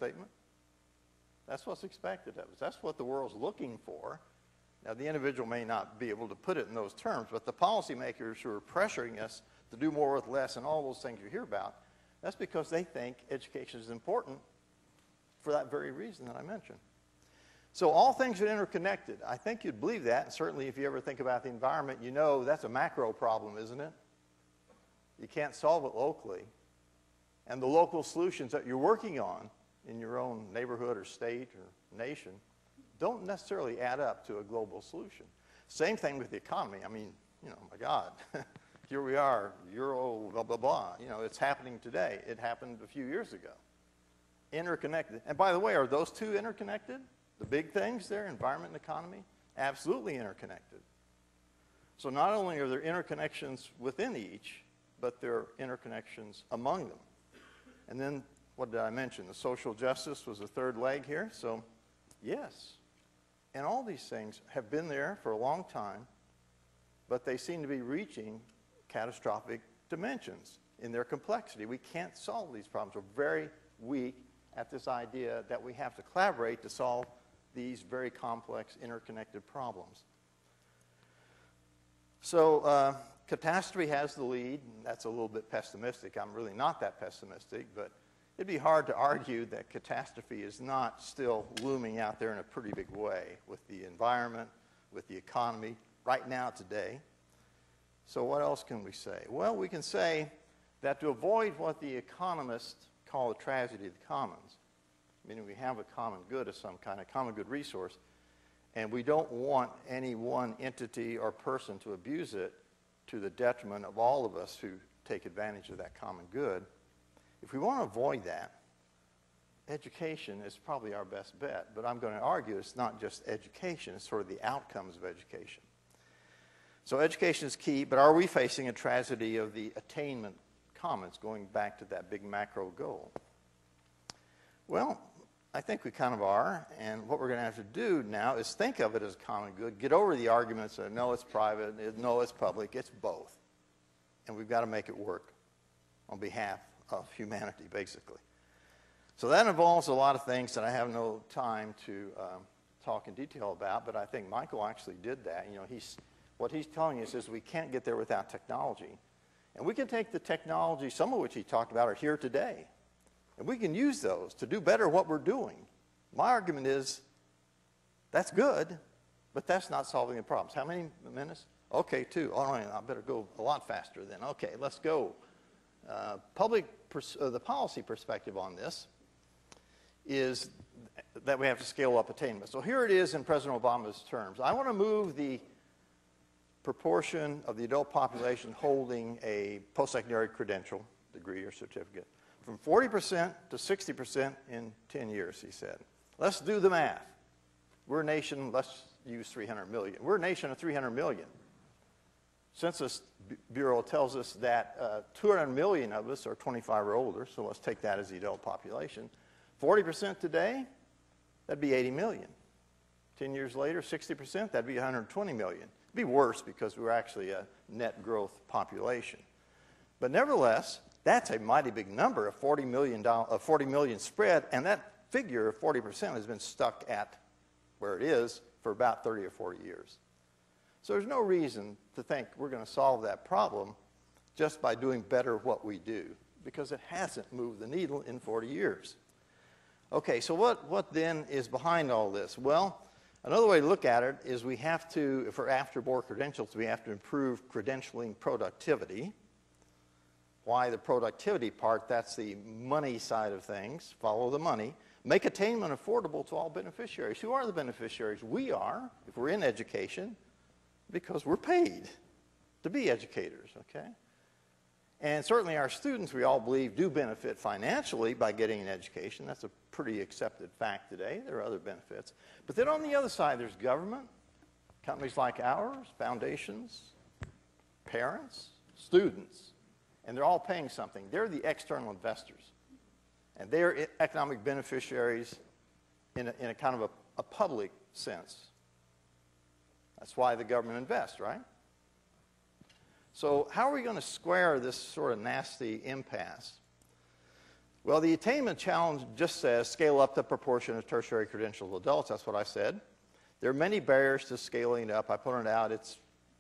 statement? That's what's expected of us. That's what the world's looking for. Now, the individual may not be able to put it in those terms, but the policymakers who are pressuring us to do more with less and all those things you hear about, that's because they think education is important for that very reason that I mentioned. So all things are interconnected. I think you'd believe that, and certainly if you ever think about the environment, you know that's a macro problem, isn't it? You can't solve it locally. And the local solutions that you're working on in your own neighborhood or state or nation don't necessarily add up to a global solution. Same thing with the economy. I mean, you know, my God, here we are, Euro, blah, blah, blah. You know, it's happening today. It happened a few years ago. Interconnected. And by the way, are those two interconnected? The big things there, environment and economy? Absolutely interconnected. So not only are there interconnections within each, but there are interconnections among them. And then, what did I mention? The social justice was the third leg here. So, yes. And all these things have been there for a long time, but they seem to be reaching catastrophic dimensions in their complexity. We can't solve these problems. We're very weak at this idea that we have to collaborate to solve these very complex, interconnected problems. So, catastrophe has the lead, and that's a little bit pessimistic. I'm really not that pessimistic, but it'd be hard to argue that catastrophe is not still looming out there in a pretty big way with the environment, with the economy, right now, today. So what else can we say? Well, we can say that to avoid what the economists call the tragedy of the commons, meaning we have a common good of some kind, a common good resource, and we don't want any one entity or person to abuse it to the detriment of all of us who take advantage of that common good. If we want to avoid that, education is probably our best bet. But I'm going to argue it's not just education, it's sort of the outcomes of education. So education is key, but are we facing a tragedy of the attainment commons, going back to that big macro goal? Well, I think we kind of are, and what we're going to have to do now is think of it as common good, get over the arguments that no, it's private, no, it's public, it's both. And we've got to make it work on behalf of humanity, basically. So that involves a lot of things that I have no time to talk in detail about, but I think Michael actually did that. You know, what he's telling us is we can't get there without technology. And we can take the technology, some of which he talked about, are here today. And we can use those to do better what we're doing. My argument is that's good, but that's not solving the problems. How many minutes? Okay, 2. All right, I better go a lot faster then. Okay, let's go. The policy perspective on this is that we have to scale up attainment. So here it is in President Obama's terms. I want to move the proportion of the adult population holding a post-secondary credential, degree or certificate, from 40% to 60% in 10 years, he said. Let's do the math. We're a nation, let's use 300 million. We're a nation of 300 million. Census Bureau tells us that 200 million of us are 25 or older, so let's take that as the adult population. 40% today, that'd be 80 million. 10 years later, 60%, that'd be 120 million. It'd be worse because we're actually a net growth population. But nevertheless, that's a mighty big number, a 40 million spread, and that figure of 40% has been stuck at where it is for about 30 or 40 years. So there's no reason to think we're going to solve that problem just by doing better what we do, because it hasn't moved the needle in 40 years. Okay, so what then is behind all this? Well, another way to look at it is we have to, for after board credentials, we have to improve credentialing productivity. Why the productivity part? That's the money side of things. Follow the money. Make attainment affordable to all beneficiaries. Who are the beneficiaries? We are, if we're in education, because we're paid to be educators, okay? And certainly our students, we all believe, do benefit financially by getting an education. That's a pretty accepted fact today. There are other benefits. But then on the other side, there's government, companies like ours, foundations, parents, students. And they're all paying something. They're the external investors. And they're economic beneficiaries in a kind of a public sense. That's why the government invests, right? So how are we going to square this sort of nasty impasse? Well, the attainment challenge just says scale up the proportion of tertiary credentialed adults. That's what I said. There are many barriers to scaling up. I pointed out it's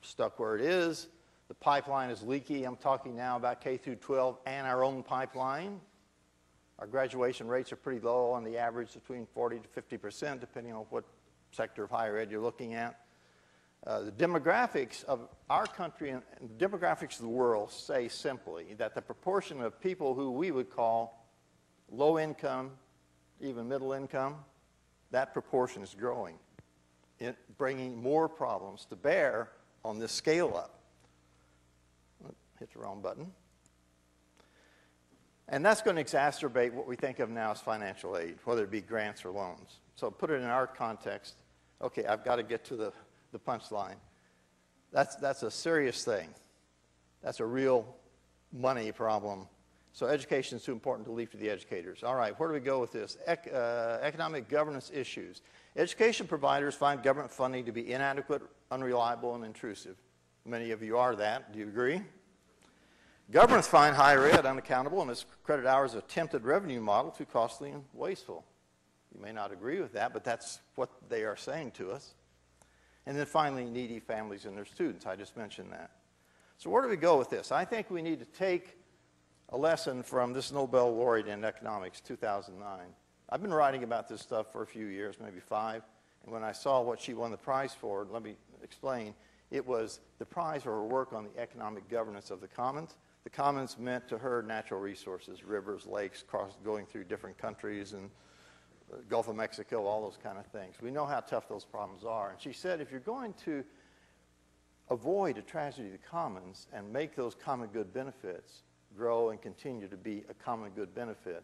stuck where it is. The pipeline is leaky. I'm talking now about K through 12 and our own pipeline. Our graduation rates are pretty low, on the average between 40 to 50%, depending on what sector of higher ed you're looking at. The demographics of our country and the demographics of the world say simply that the proportion of people who we would call low income, even middle income, that proportion is growing, bringing more problems to bear on this scale up. Hit the wrong button. And that's going to exacerbate what we think of now as financial aid, whether it be grants or loans. So put it in our context. Okay, I've got to get to the punchline. That's a serious thing. That's a real money problem. So education is too important to leave to the educators. All right, where do we go with this? Economic governance issues. Education providers find government funding to be inadequate, unreliable, and intrusive. Many of you are that. Do you agree? Governments find higher ed unaccountable and its credit hours attempted revenue model too costly and wasteful. You may not agree with that, but that's what they are saying to us. And then finally, needy families and their students. I just mentioned that. So where do we go with this? I think we need to take a lesson from this Nobel laureate in economics, 2009. I've been writing about this stuff for a few years, maybe 5, and when I saw what she won the prize for, let me explain, it was the prize for her work on the economic governance of the commons. The commons meant to her natural resources, rivers, lakes, going through different countries, and the Gulf of Mexico, all those kind of things. We know how tough those problems are. And she said, if you're going to avoid a tragedy of the commons and make those common good benefits grow and continue to be a common good benefit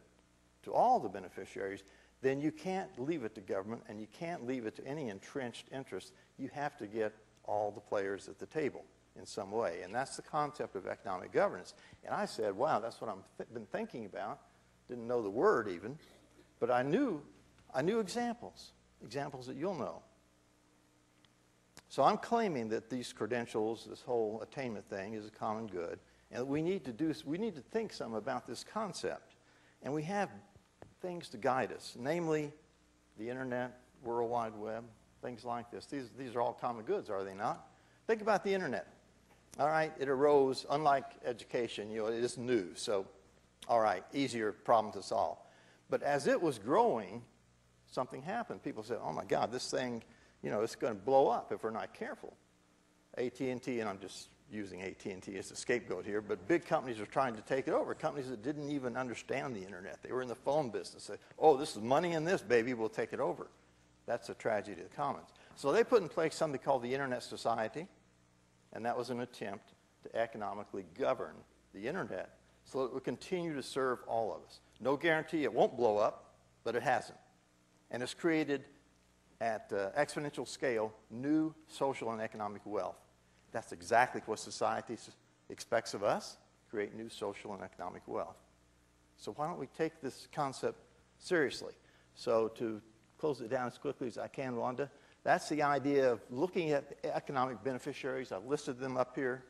to all the beneficiaries, then you can't leave it to government and you can't leave it to any entrenched interest. You have to get all the players at the table in some way. And that's the concept of economic governance. And I said, wow, that's what I've been thinking about. Didn't know the word even, but I knew examples that you'll know. So I'm claiming that these credentials, this whole attainment thing is a common good, and we need to think some about this concept. And we have things to guide us, namely the internet, World Wide Web, things like this. These are all common goods, are they not? Think about the internet. All right, it arose, unlike education, it is new, so all right, easier problem to solve. But as it was growing, something happened. People said, oh my God, this thing, it's going to blow up if we're not careful. AT&T, and I'm just using AT&T as a scapegoat here, but big companies are trying to take it over. Companies that didn't even understand the internet. They were in the phone business. They, oh, this is money in this, baby, we'll take it over. That's a tragedy of the commons. So they put in place something called the Internet Society, and that was an attempt to economically govern the internet so that it would continue to serve all of us. No guarantee it won't blow up, but it hasn't. And it's created at exponential scale new social and economic wealth. That's exactly what society expects of us, create new social and economic wealth. So why don't we take this concept seriously? So to close it down as quickly as I can, Wanda, that's the idea of looking at economic beneficiaries. I've listed them up here.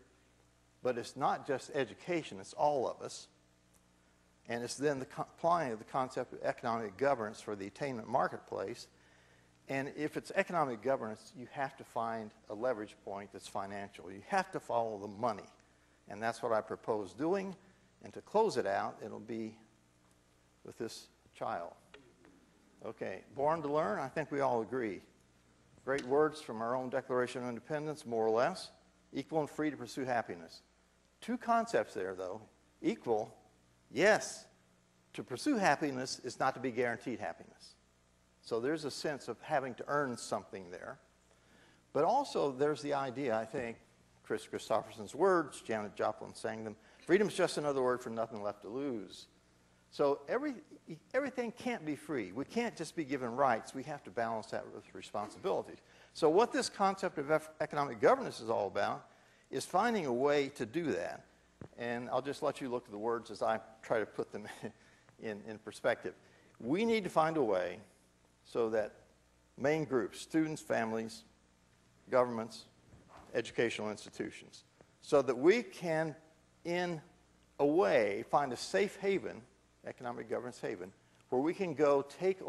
But it's not just education, it's all of us. And it's then the applying of the concept of economic governance for the attainment marketplace. And if it's economic governance, you have to find a leverage point that's financial. You have to follow the money. And that's what I propose doing. And to close it out, it'll be with this child. Okay, born to learn, I think we all agree. Great words from our own Declaration of Independence, more or less. Equal and free to pursue happiness. Two concepts there, though. Equal, yes. To pursue happiness is not to be guaranteed happiness. So there's a sense of having to earn something there. But also there's the idea, I think, Chris Christopherson's words, Janet Joplin sang them, freedom is just another word for nothing left to lose. So everything can't be free. We can't just be given rights. We have to balance that with responsibilities. So what this concept of economic governance is all about is finding a way to do that. And I'll just let you look at the words as I try to put them in perspective. We need to find a way so that main groups, students, families, governments, educational institutions, so that we can, in a way, find a safe haven economic governance haven, where we can go take on